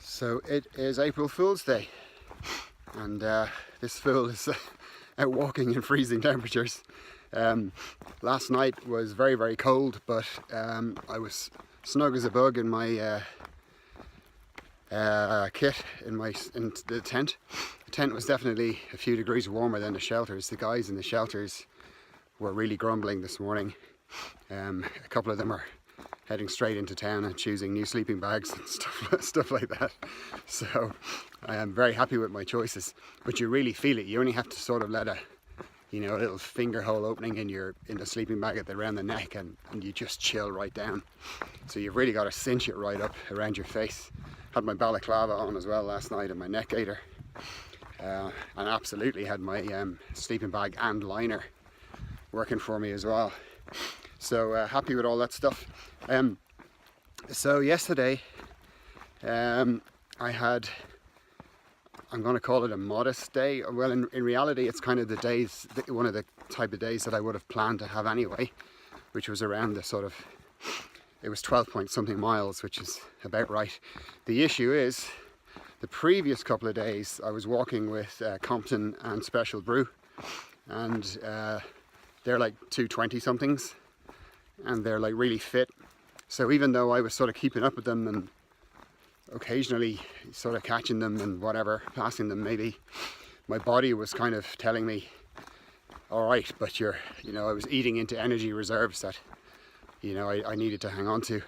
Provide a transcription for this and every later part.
So it is April Fool's Day, and this fool is out walking in freezing temperatures. Last night was very, very cold, but I was snug as a bug in my kit in the tent. The tent was definitely a few degrees warmer than the shelters. The guys in the shelters were really grumbling this morning. A couple of them are heading straight into town and choosing new sleeping bags and stuff like that. So I am very happy with my choices, but you really feel it. You only have to sort of let a little finger hole opening in the sleeping bag around the neck, and you just chill right down. So you've really got to cinch it right up around your face. Had my balaclava on as well last night and my neck gaiter, and absolutely had my sleeping bag and liner working for me as well. So happy with all that stuff. So yesterday I had, I'm going to call it a modest day. Well, in reality it's kind of one of the type of days that I would have planned to have anyway, which was around the sort of, it was 12 point something miles, which is about right. The issue is, the previous couple of days I was walking with Compton and Special Brew, and they're like 220 somethings, and they're like really fit. So even though I was sort of keeping up with them and occasionally sort of catching them and whatever, passing them maybe, my body was kind of telling me, all right, but I was eating into energy reserves that, I needed to hang on to.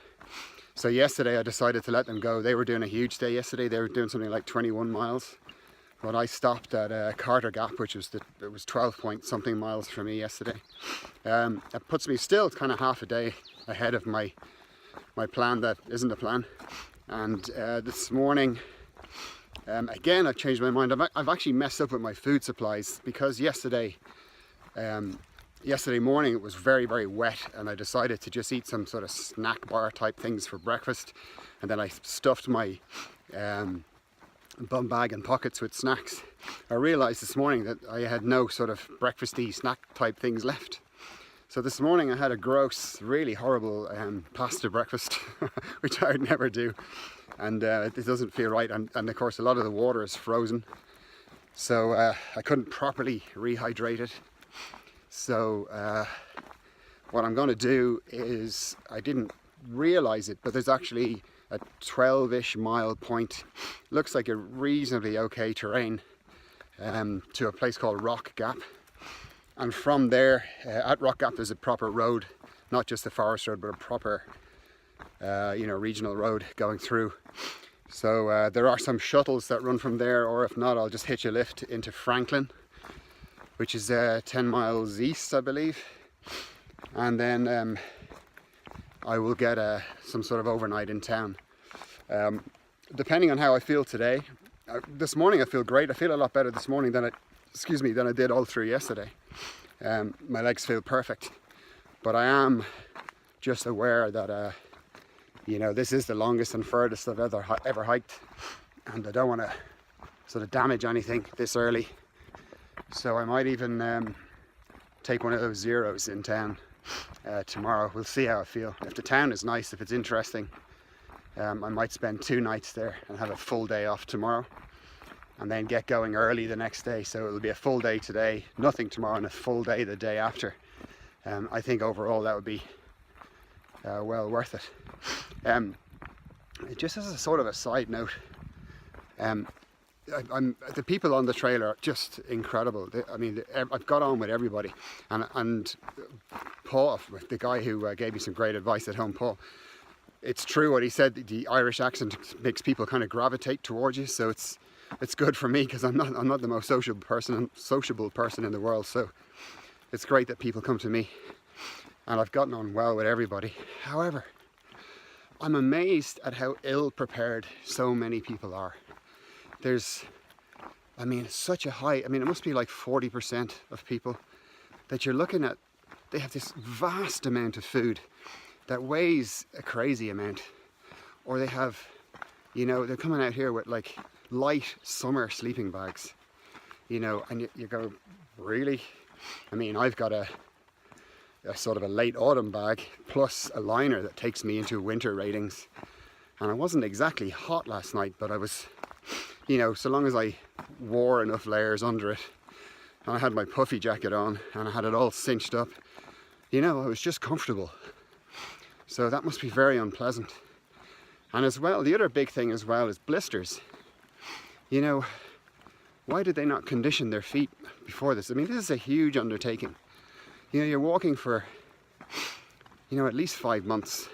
So yesterday I decided to let them go. They were doing a huge day yesterday. They were doing something like 21 miles. But I stopped at Carter Gap, which was it was 12 point something miles for me yesterday. It puts me still kind of half a day ahead of my plan that isn't a plan. And this morning, again, I've changed my mind. I've actually messed up with my food supplies, because yesterday morning it was very, very wet, and I decided to just eat some sort of snack bar type things for breakfast, and then I stuffed my bum bag and pockets with snacks. I realized this morning that I had no sort of breakfasty snack type things left. So this morning I had a gross, really horrible pasta breakfast, which I would never do, and it doesn't feel right, and of course a lot of the water is frozen, so I couldn't properly rehydrate it. So what I'm going to do is, I didn't realize it, but there's actually a 12-ish mile point, looks like a reasonably okay terrain, to a place called Rock Gap. And from there, at Rock Gap, there's a proper road, not just a forest road, but a proper regional road going through. So there are some shuttles that run from there, or if not, I'll just hitch a lift into Franklin, which is 10 miles east, I believe. And then I will get some sort of overnight in town. Depending on how I feel today. This morning I feel great. I feel a lot better this morning than I did all through yesterday. My legs feel perfect, but I am just aware that this is the longest and furthest I've ever hiked, and I don't want to sort of damage anything this early. So I might even take one of those zeros in town tomorrow. We'll see how I feel. If the town is nice, if it's interesting, I might spend 2 nights there and have a full day off tomorrow, and then get going early the next day. So it'll be a full day today, nothing tomorrow, and a full day the day after. I think overall that would be well worth it. Just as a sort of a side note, the people on the trail are just incredible. I've got on with everybody, and Paul, the guy who gave me some great advice at home, Paul, it's true what he said. The Irish accent makes people kind of gravitate towards you, so it's good for me, because I'm not the most sociable person in the world. So it's great that people come to me, and I've gotten on well with everybody. However, I'm amazed at how ill prepared so many people are. There's, such a high, it must be like 40% of people that you're looking at, they have this vast amount of food that weighs a crazy amount, or they have, they're coming out here with like light summer sleeping bags, and you go, really? I've got a sort of a late autumn bag plus a liner that takes me into winter ratings, And I wasn't exactly hot last night, but I was, you know, so long as I wore enough layers under it, and I had my puffy jacket on, and I had it all cinched up, you know, I was just comfortable. So that must be very unpleasant. And as well, the other big thing as well is blisters. You know, why did they not condition their feet before this? I mean, this is a huge undertaking. You know, you're walking for, you know, at least 5 months,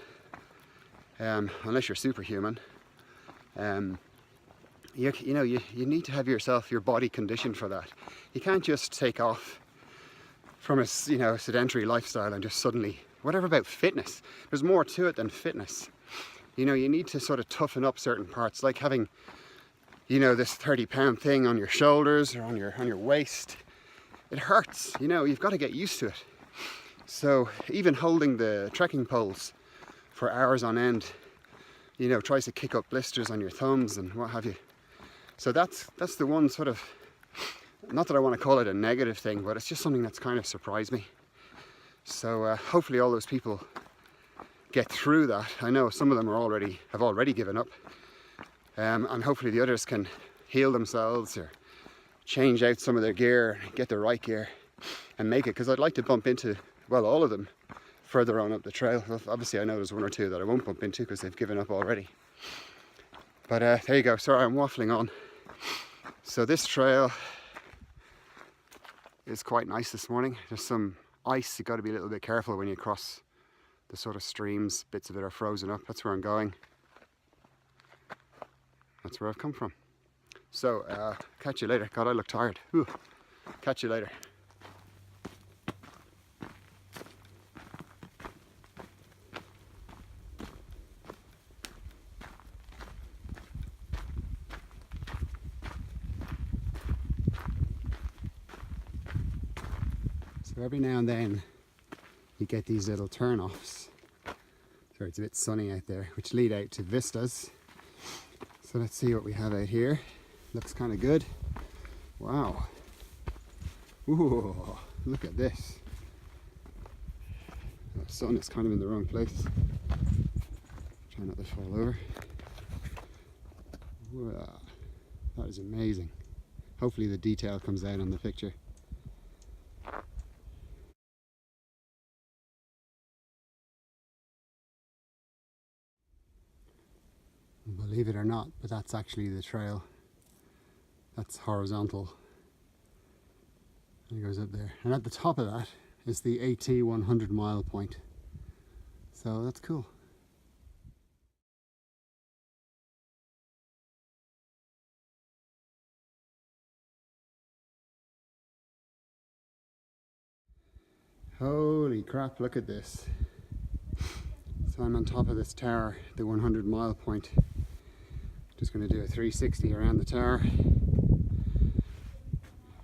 unless you're superhuman. You know, you need to have your body conditioned for that. You can't just take off from a, you know, sedentary lifestyle and just suddenly, whatever about fitness. There's more to it than fitness. You know, you need to sort of toughen up certain parts, like having, you know, this 30-pound thing on your shoulders or on your waist. It hurts, you know, you've got to get used to it. So even holding the trekking poles for hours on end, you know, tries to kick up blisters on your thumbs and what have you. So that's the one sort of, not that I want to call it a negative thing, but it's just something that's kind of surprised me. So hopefully all those people get through that. I know some of them have already given up, and hopefully the others can heal themselves or change out some of their gear, get the right gear and make it, because I'd like to bump into, well, all of them further on up the trail. Obviously I know there's one or two that I won't bump into because they've given up already. But there you go. Sorry, I'm waffling on. So this trail is quite nice this morning. There's some ice. You've got to be a little bit careful when you cross the sort of streams. Bits of it are frozen up. That's where I'm going. That's where I've come from. So catch you later. God, I look tired. Whew. Catch you later. So every now and then you get these little turn-offs. Sorry, it's a bit sunny out there, which lead out to Vistas. So let's see what we have out here. Looks kind of good. Wow. Ooh, look at this. The sun is kind of in the wrong place. Try not to fall over. Wow, that is amazing. Hopefully the detail comes out on the picture. Believe it or not, but that's actually the trail. That's horizontal. And it goes up there. And at the top of that is the AT 100 mile point. So that's cool. Holy crap, look at this. So I'm on top of this tower, the 100 mile point. Just going to do a 360 around the tower.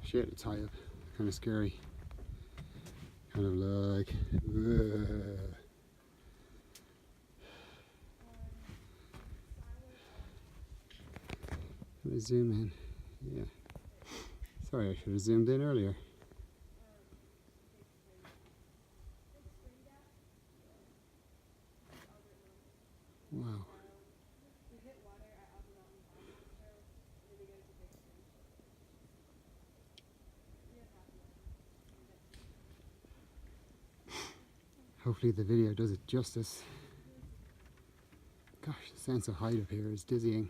Shit, it's high up. Kind of scary. Kind of like... Let me zoom in. Yeah. Sorry, I should have zoomed in earlier. Wow. Hopefully the video does it justice. Gosh, the sense of height up here is dizzying.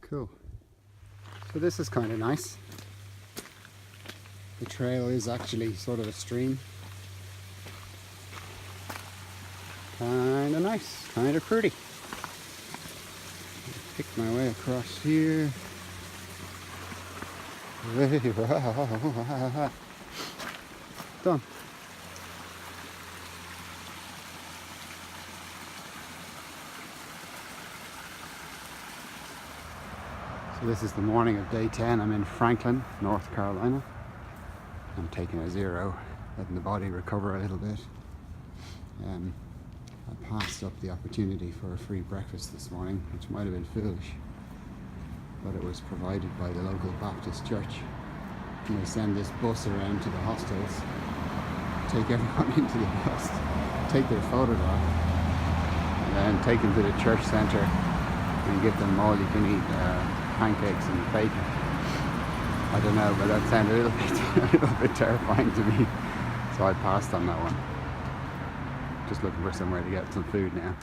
Cool. So this is kind of nice. The trail is actually sort of a stream. Kind of nice, kind of pretty. Pick my way across here. Done. So this is the morning of day 10. I'm in Franklin, North Carolina. I'm taking a 0 letting the body recover a little bit. I passed up the opportunity for a free breakfast this morning, which might have been foolish, but it was provided by the local Baptist church. And they send this bus around to the hostels, take everyone into the bus, take their photograph, and then take them to the church centre and give them all you can eat pancakes and bacon. I don't know, but that sounded a little bit terrifying to me, so I passed on that one. Just looking for somewhere to get some food now.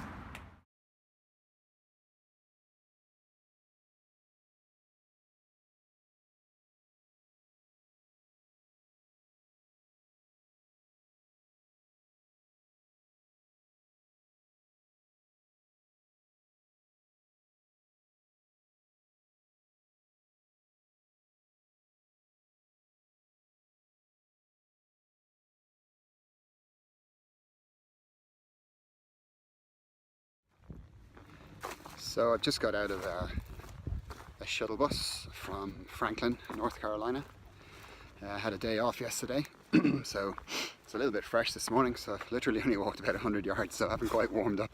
So I've just got out of a shuttle bus from Franklin, North Carolina. I had a day off yesterday, so it's a little bit fresh this morning, so I've literally only walked about 100 yards, so I haven't quite warmed up.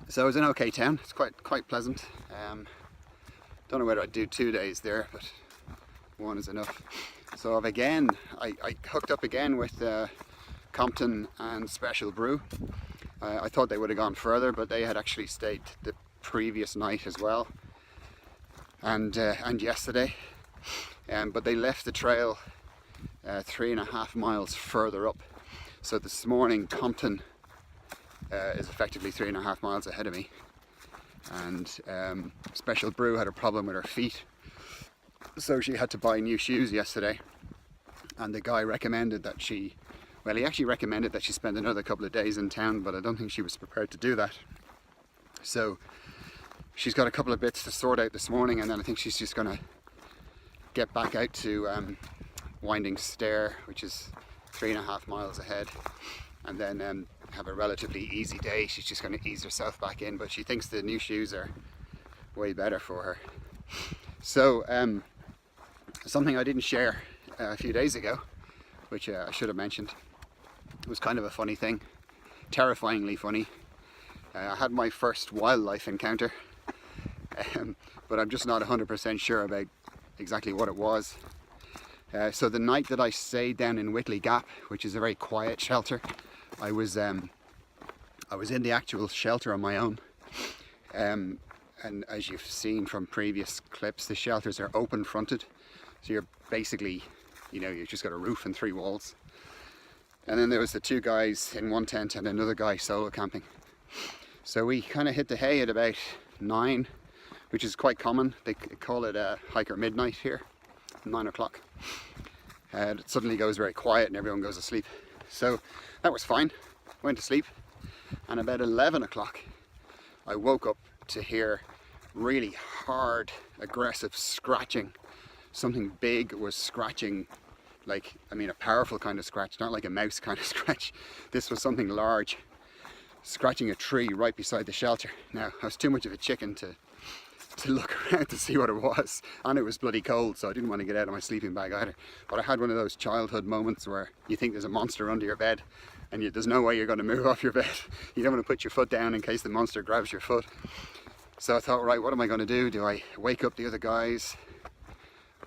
So it was an okay town. It's quite pleasant. Don't know whether I'd do 2 days there, but one is enough. So I hooked up again with Compton and Special Brew. I thought they would have gone further, but they had actually stayed the previous night as well, and yesterday. But they left the trail 3.5 miles further up. So this morning, Compton is effectively 3.5 miles ahead of me, and Special Brew had a problem with her feet, so she had to buy new shoes yesterday. And the guy recommended that he actually recommended that she spend another couple of days in town, but I don't think she was prepared to do that. So she's got a couple of bits to sort out this morning, and then I think she's just going to get back out to Winding Stair, which is 3.5 miles ahead, and then have a relatively easy day. She's just going to ease herself back in, but she thinks the new shoes are way better for her. So something I didn't share a few days ago, which I should have mentioned. It was kind of a funny thing, terrifyingly funny. I had my first wildlife encounter, but I'm just not 100% sure about exactly what it was. So the night that I stayed down in Whitley Gap, which is a very quiet shelter, I was in the actual shelter on my own. And as you've seen from previous clips, the shelters are open fronted. So you're basically, you've just got a roof and 3 walls. And then there was the 2 guys in one tent and another guy solo camping. So we kind of hit the hay at about 9, which is quite common. They call it hiker midnight here, 9 o'clock. It suddenly goes very quiet and everyone goes to sleep. So that was fine. Went to sleep, and about 11 o'clock I woke up to hear really hard, aggressive scratching. Something big was scratching, a powerful kind of scratch, not like a mouse kind of scratch. This was something large, scratching a tree right beside the shelter. Now, I was too much of a chicken to look around to see what it was, and it was bloody cold, so I didn't want to get out of my sleeping bag either. But I had one of those childhood moments where you think there's a monster under your bed, and there's no way you're going to move off your bed. You don't want to put your foot down in case the monster grabs your foot. So I thought, right, what am I going to do? Do I wake up the other guys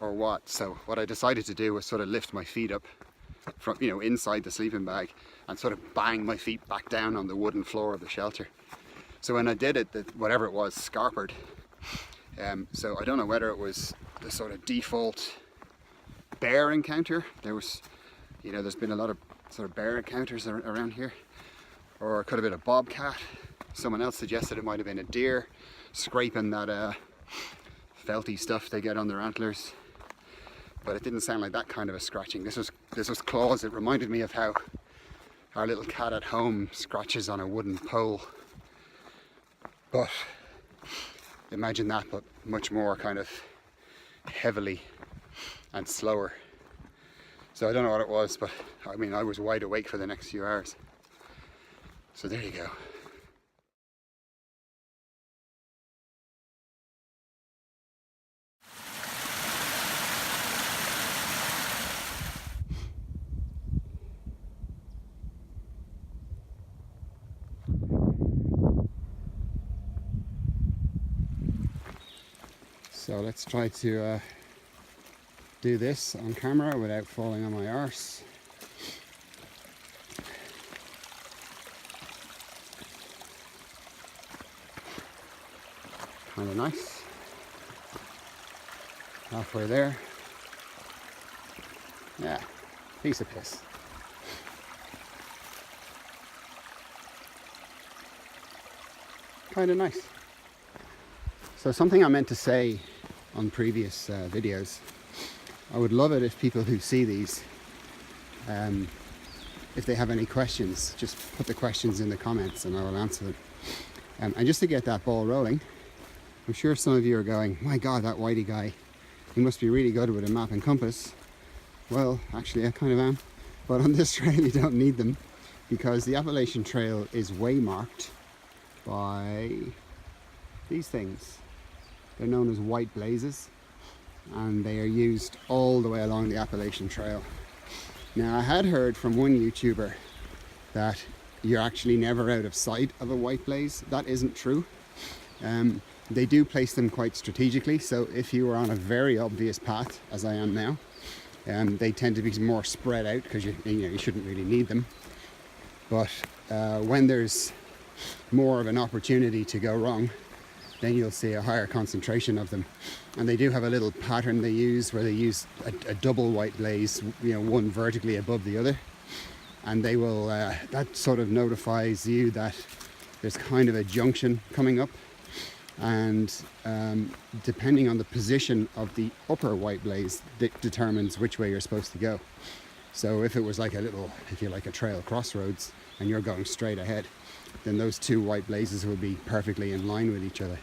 or what? So what I decided to do was sort of lift my feet up from, inside the sleeping bag and sort of bang my feet back down on the wooden floor of the shelter. So when I did it, whatever it was scarpered. So I don't know whether it was the sort of default bear encounter. There's been a lot of sort of bear encounters around here, or it could have been a bobcat. Someone else suggested it might have been a deer scraping that felty stuff they get on their antlers, but it didn't sound like that kind of a scratching. This was claws. It reminded me of how our little cat at home scratches on a wooden pole, but imagine that, but much more kind of heavily and slower. So I don't know what it was, but I was wide awake for the next few hours. So there you go. So let's try to do this on camera without falling on my arse. Kind of nice. Halfway there. Yeah, piece of piss. Kind of nice. So something I meant to say on previous videos, I would love it if people who see these, if they have any questions, just put the questions in the comments and I will answer them. And just to get that ball rolling, I'm sure some of you are going, my God, that Whitey guy, he must be really good with a map and compass. Well, actually I kind of am, but on this trail you don't need them because the Appalachian Trail is waymarked by these things. They're known as white blazes and they are used all the way along the Appalachian Trail. Now I had heard from one YouTuber that you're actually never out of sight of a white blaze. That isn't true. They do place them quite strategically, so if you were on a very obvious path, as I am now, they tend to be more spread out because you shouldn't really need them. But when there's more of an opportunity to go wrong, then you'll see a higher concentration of them. And they do have a little pattern they use where they use a double white blaze, one vertically above the other. And they will, that sort of notifies you that there's kind of a junction coming up. And depending on the position of the upper white blaze, that determines which way you're supposed to go. So if it was like a little, if you like, a trail crossroads and you're going straight ahead, then those two white blazes will be perfectly in line with each other.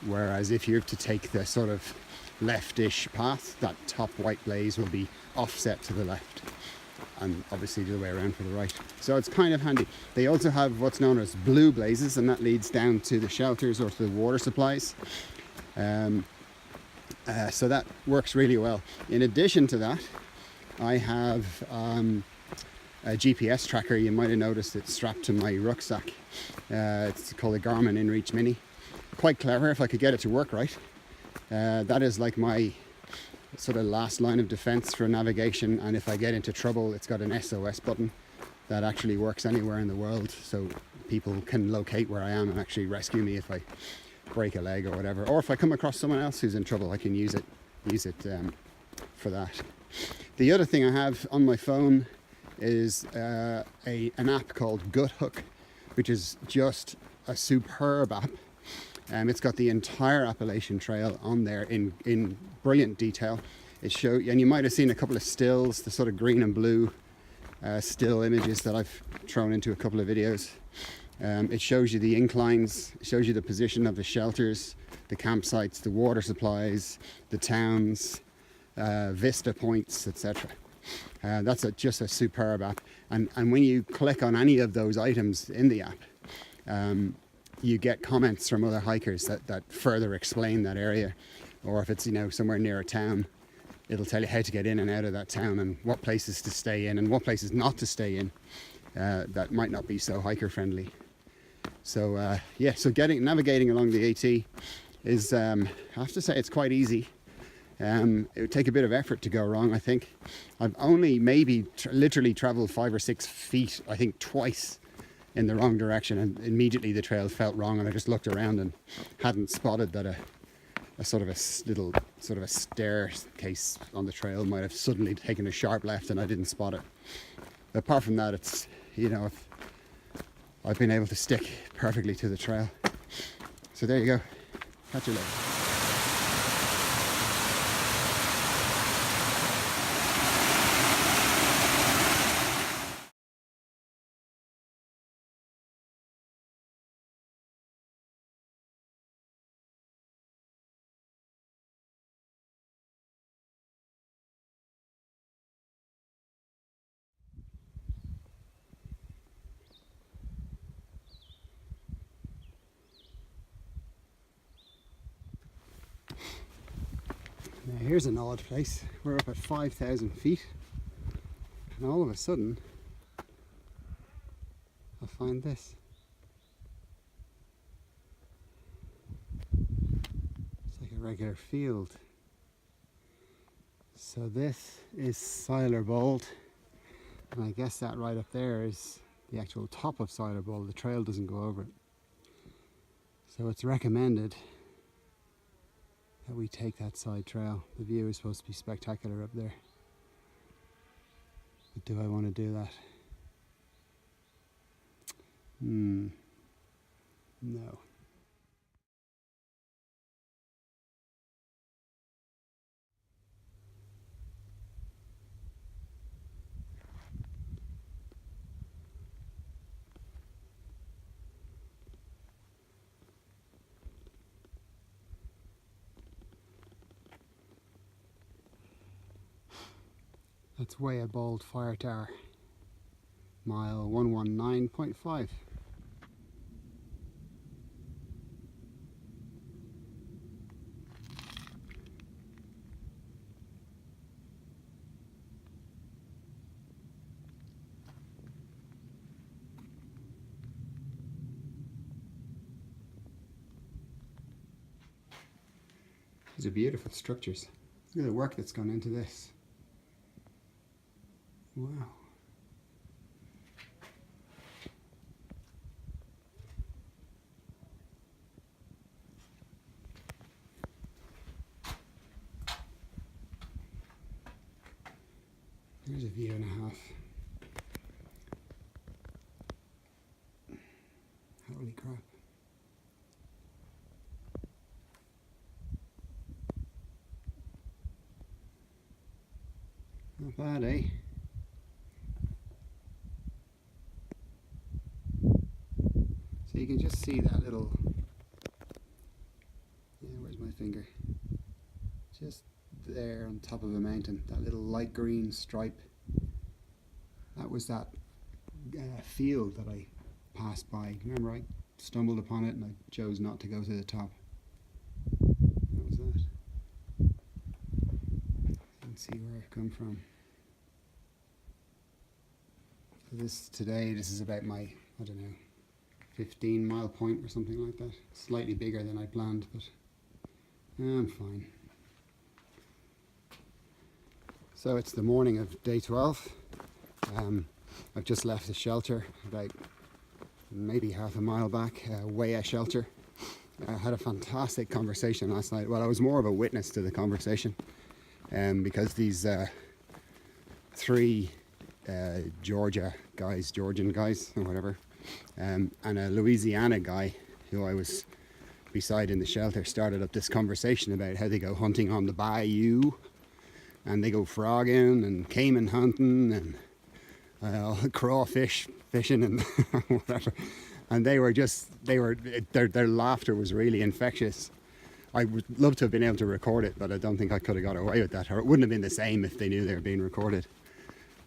Whereas if you're to take the sort of leftish path, that top white blaze will be offset to the left, and obviously the other way around for the right. So it's kind of handy. They also have what's known as blue blazes, and that leads down to the shelters or to the water supplies. So that works really well. In addition to that, I have a GPS tracker. You might have noticed it's strapped to my rucksack. It's called a Garmin InReach Mini. Quite clever if I could get it to work right. That is like my sort of last line of defense for navigation, and if I get into trouble, it's got an SOS button that actually works anywhere in the world, so people can locate where I am and actually rescue me if I break a leg or whatever, or if I come across someone else who's in trouble, I can use it for that. The other thing I have on my phone is an app called Gut Hook, which is just a superb app. It's got the entire Appalachian Trail on there in brilliant detail. And you might have seen a couple of stills, the sort of green and blue still images that I've thrown into a couple of videos. It shows you the inclines, it shows you the position of the shelters, the campsites, the water supplies, the towns, vista points, etc. That's just a superb app. And when you click on any of those items in the app, you get comments from other hikers that further explain that area. Or if it's somewhere near a town, it'll tell you how to get in and out of that town and what places to stay in and what places not to stay in that might not be so hiker friendly. So yeah, so navigating along the AT is, I have to say, it's quite easy. It would take a bit of effort to go wrong, I think. I've only maybe literally traveled 5 or 6 feet, I think twice, in the wrong direction, and immediately the trail felt wrong, and I just looked around and hadn't spotted that a little staircase on the trail might have suddenly taken a sharp left and I didn't spot it. But apart from that, it's, I've been able to stick perfectly to the trail. So there you go. Catch you later. Now here's an odd place. We're up at 5,000 feet and all of a sudden I find this. It's like a regular field. So this is Sylar Vault, and I guess that right up there is the actual top of Sylar Vault. The trail doesn't go over it. So it's recommended that we take that side trail. The view is supposed to be spectacular up there. But do I want to do that? No. That's way a bold fire tower. Mile 119.5. These are beautiful structures. Look at the work that's gone into this. Wow. There's a view and a half. Holy crap. Not bad, eh? So you can just see that little, where's my finger? Just there on top of a mountain, that little light green stripe. That was that field that I passed by. Remember, I stumbled upon it and I chose not to go to the top. What was that? You can see where I've come from. So this is about my, I don't know, 15-mile point or something like that. Slightly bigger than I planned, but I'm fine. So it's the morning of day 12. I've just left the shelter about maybe half a mile back, Whitey shelter. I had a fantastic conversation last night. Well, I was more of a witness to the conversation because these three Georgian guys or whatever, and a Louisiana guy who I was beside in the shelter started up this conversation about how they go hunting on the bayou and they go frogging and caiman hunting and crawfish fishing and whatever, and their laughter was really infectious. I would love to have been able to record it, but I don't think I could have got away with that, or it wouldn't have been the same if they knew they were being recorded.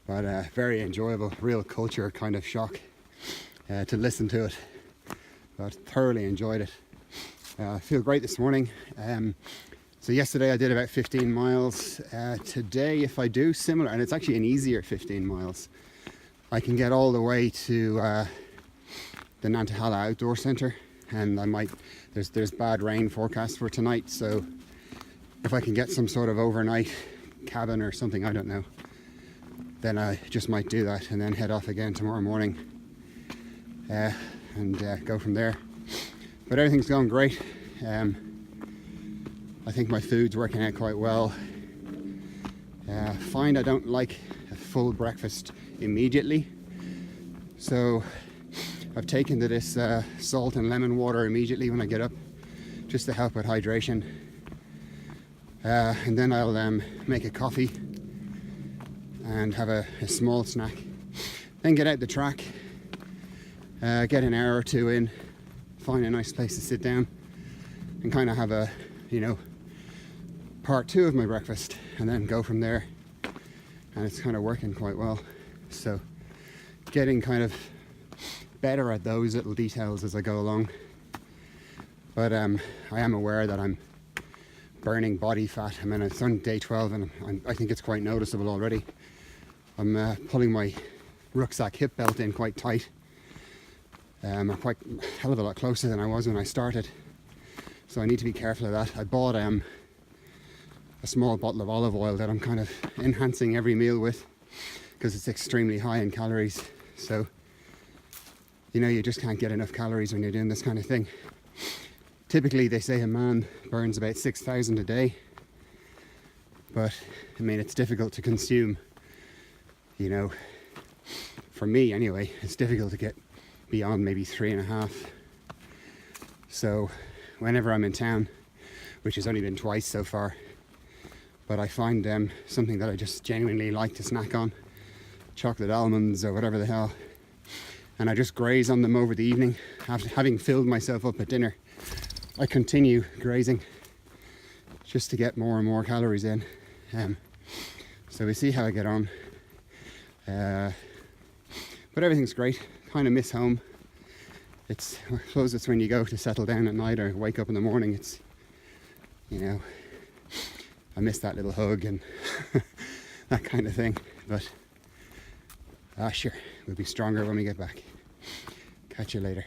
But very enjoyable, real culture kind of shock to listen to it, but thoroughly enjoyed it. I feel great this morning. So yesterday I did about 15 miles. Today, if I do similar, and it's actually an easier 15 miles, I can get all the way to the Nantahala Outdoor Centre, and I might, there's bad rain forecast for tonight, so if I can get some sort of overnight cabin or something, I don't know, then I just might do that and then head off again tomorrow morning and go from there. But everything's going great. I think my food's working out quite well. Find I don't like a full breakfast immediately, so I've taken to this salt and lemon water immediately when I get up, just to help with hydration. And then I'll make a coffee and have a small snack. Then get out the track, get an hour or two in, find a nice place to sit down and kind of have a, part two of my breakfast, and then go from there. And it's kind of working quite well. So getting kind of better at those little details as I go along. But I am aware that I'm burning body fat. I mean, it's on day 12 and I think it's quite noticeable already. I'm pulling my rucksack hip belt in quite tight. I'm quite a hell of a lot closer than I was when I started. So I need to be careful of that. I bought a small bottle of olive oil that I'm kind of enhancing every meal with because it's extremely high in calories. So, you know, you just can't get enough calories when you're doing this kind of thing. Typically, they say a man burns about 6,000 a day. But, I mean, it's difficult to consume, you know. For me, anyway, it's difficult to get beyond maybe 3.5. So, whenever I'm in town, which has only been twice so far, but I find something that I just genuinely like to snack on, chocolate almonds or whatever the hell, and I just graze on them over the evening. After having filled myself up at dinner, I continue grazing just to get more and more calories in. So we see how I get on. But everything's great. Kind of miss home. I suppose it's when you go to settle down at night or wake up in the morning, it's, you know, I miss that little hug and that kind of thing. But sure, we'll be stronger when we get back. Catch you later.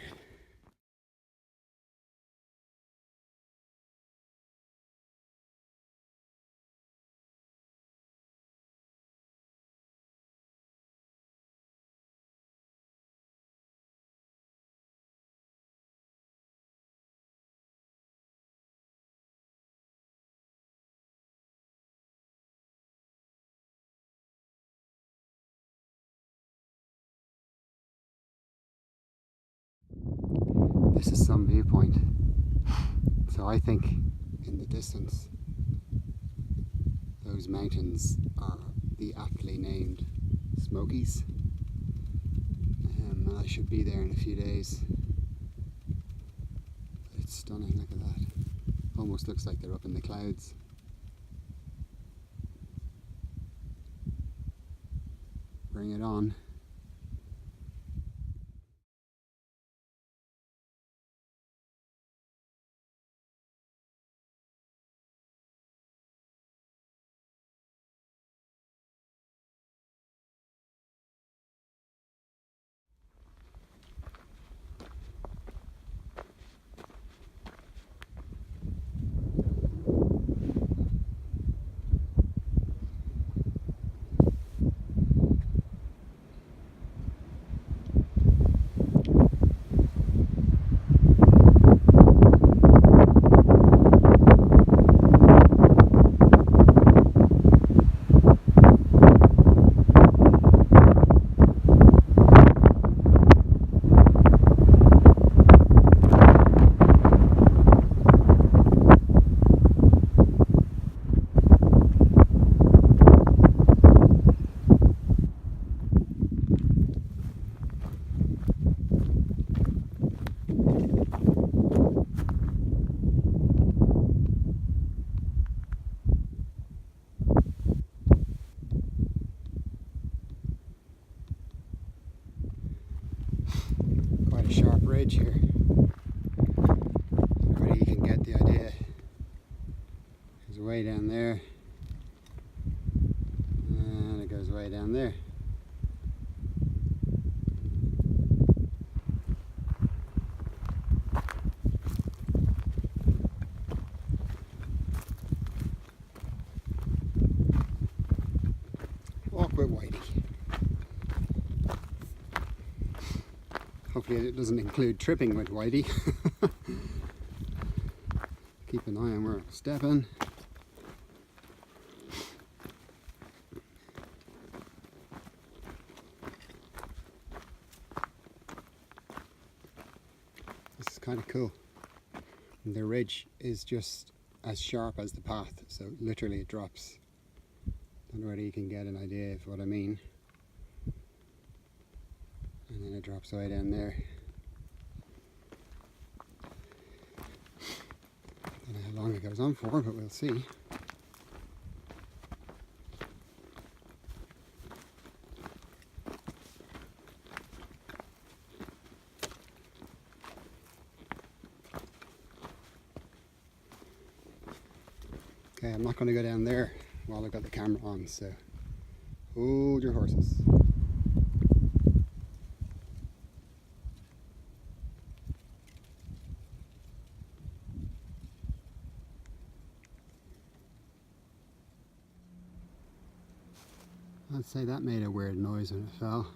This is some viewpoint. So I think in the distance, those mountains are the aptly named Smokies. And I should be there in a few days. But it's stunning, look at that. Almost looks like they're up in the clouds. Bring it on. Quite a sharp ridge here. Already you can get the idea. It's way down there. And it goes way down there. Walk with Whitey. Hopefully it doesn't include tripping with Whitey. Keep an eye on where I'm stepping. This is kind of cool. And the ridge is just as sharp as the path, so literally it drops. Don't know whether you can get an idea of what I mean. And then it drops way down there. Don't know how long it goes on for, but we'll see. Okay, I'm not going to go down there while I've got the camera on, so hold your horses. I'd say that made a weird noise when it fell.